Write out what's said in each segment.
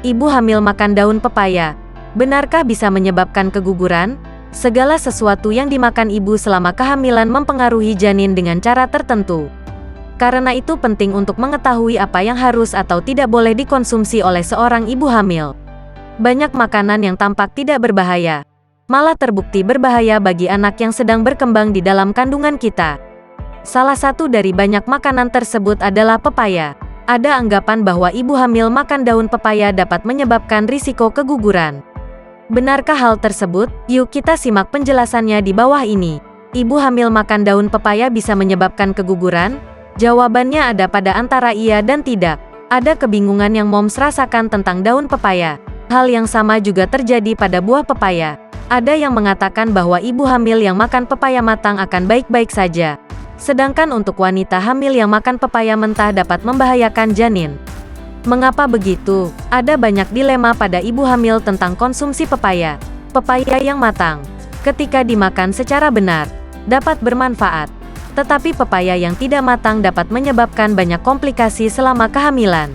Ibu hamil makan daun pepaya. Benarkah bisa menyebabkan keguguran? Segala sesuatu yang dimakan ibu selama kehamilan mempengaruhi janin dengan cara tertentu. Karena itu penting untuk mengetahui apa yang harus atau tidak boleh dikonsumsi oleh seorang ibu hamil. Banyak makanan yang tampak tidak berbahaya, malah terbukti berbahaya bagi anak yang sedang berkembang di dalam kandungan kita. Salah satu dari banyak makanan tersebut adalah pepaya. Ada anggapan bahwa ibu hamil makan daun pepaya dapat menyebabkan risiko keguguran. Benarkah hal tersebut? Yuk kita simak penjelasannya di bawah ini. Ibu hamil makan daun pepaya bisa menyebabkan keguguran? Jawabannya ada pada antara iya dan tidak. Ada kebingungan yang moms rasakan tentang daun pepaya. Hal yang sama juga terjadi pada buah pepaya. Ada yang mengatakan bahwa ibu hamil yang makan pepaya matang akan baik-baik saja. Sedangkan untuk wanita hamil yang makan pepaya mentah dapat membahayakan janin. Mengapa begitu? Ada banyak dilema pada ibu hamil tentang konsumsi pepaya. Pepaya yang matang, ketika dimakan secara benar, dapat bermanfaat. Tetapi pepaya yang tidak matang dapat menyebabkan banyak komplikasi selama kehamilan.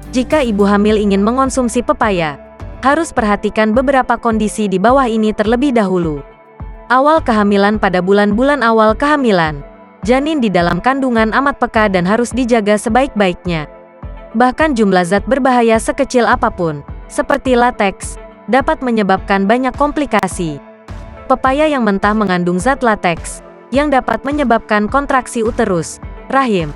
Jika ibu hamil ingin mengonsumsi pepaya, harus perhatikan beberapa kondisi di bawah ini terlebih dahulu. Awal kehamilan. Pada bulan-bulan awal kehamilan, janin di dalam kandungan amat peka dan harus dijaga sebaik-baiknya. Bahkan jumlah zat berbahaya sekecil apapun, seperti lateks, dapat menyebabkan banyak komplikasi. Pepaya yang mentah mengandung zat lateks, yang dapat menyebabkan kontraksi uterus, rahim.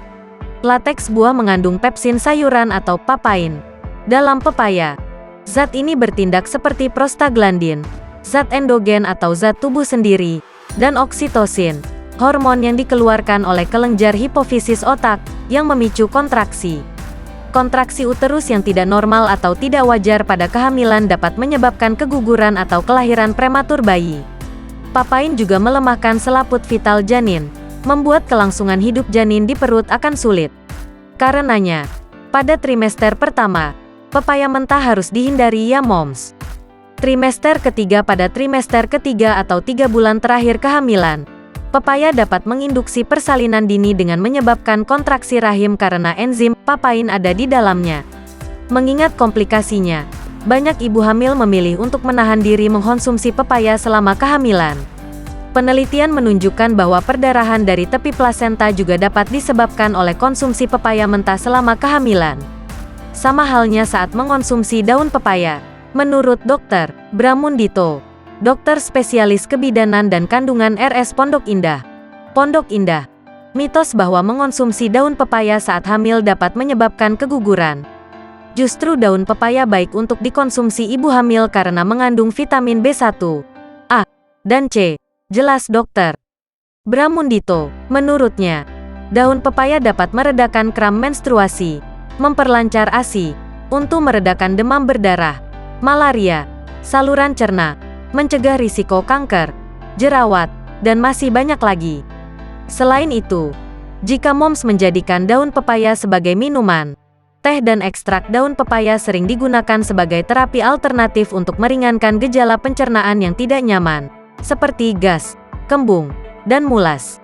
Lateks buah mengandung pepsin sayuran atau papain. Dalam pepaya, zat ini bertindak seperti prostaglandin, zat endogen atau zat tubuh sendiri, dan oksitosin, hormon yang dikeluarkan oleh kelenjar hipofisis otak, yang memicu kontraksi. Kontraksi uterus yang tidak normal atau tidak wajar pada kehamilan dapat menyebabkan keguguran atau kelahiran prematur bayi. Papain juga melemahkan selaput vital janin, membuat kelangsungan hidup janin di perut akan sulit. Karenanya, pada trimester pertama, pepaya mentah harus dihindari ya moms. Trimester ketiga. Pada trimester ketiga atau 3 bulan terakhir kehamilan, pepaya dapat menginduksi persalinan dini dengan menyebabkan kontraksi rahim karena enzim papain ada di dalamnya. Mengingat komplikasinya, banyak ibu hamil memilih untuk menahan diri mengkonsumsi pepaya selama kehamilan. Penelitian menunjukkan bahwa perdarahan dari tepi plasenta juga dapat disebabkan oleh konsumsi pepaya mentah selama kehamilan. Sama halnya saat mengonsumsi daun pepaya. Menurut Dr. Bramundito, dokter spesialis kebidanan dan kandungan RS Pondok Indah. Pondok Indah. Mitos bahwa mengonsumsi daun pepaya saat hamil dapat menyebabkan keguguran. Justru daun pepaya baik untuk dikonsumsi ibu hamil karena mengandung vitamin B1, A, dan C. Jelas Dr. Bramundito. Menurutnya, daun pepaya dapat meredakan kram menstruasi, memperlancar ASI, untuk meredakan demam berdarah, malaria, saluran cerna, mencegah risiko kanker, jerawat, dan masih banyak lagi. Selain itu, jika moms menjadikan daun pepaya sebagai minuman, teh dan ekstrak daun pepaya sering digunakan sebagai terapi alternatif untuk meringankan gejala pencernaan yang tidak nyaman, seperti gas, kembung, dan mulas.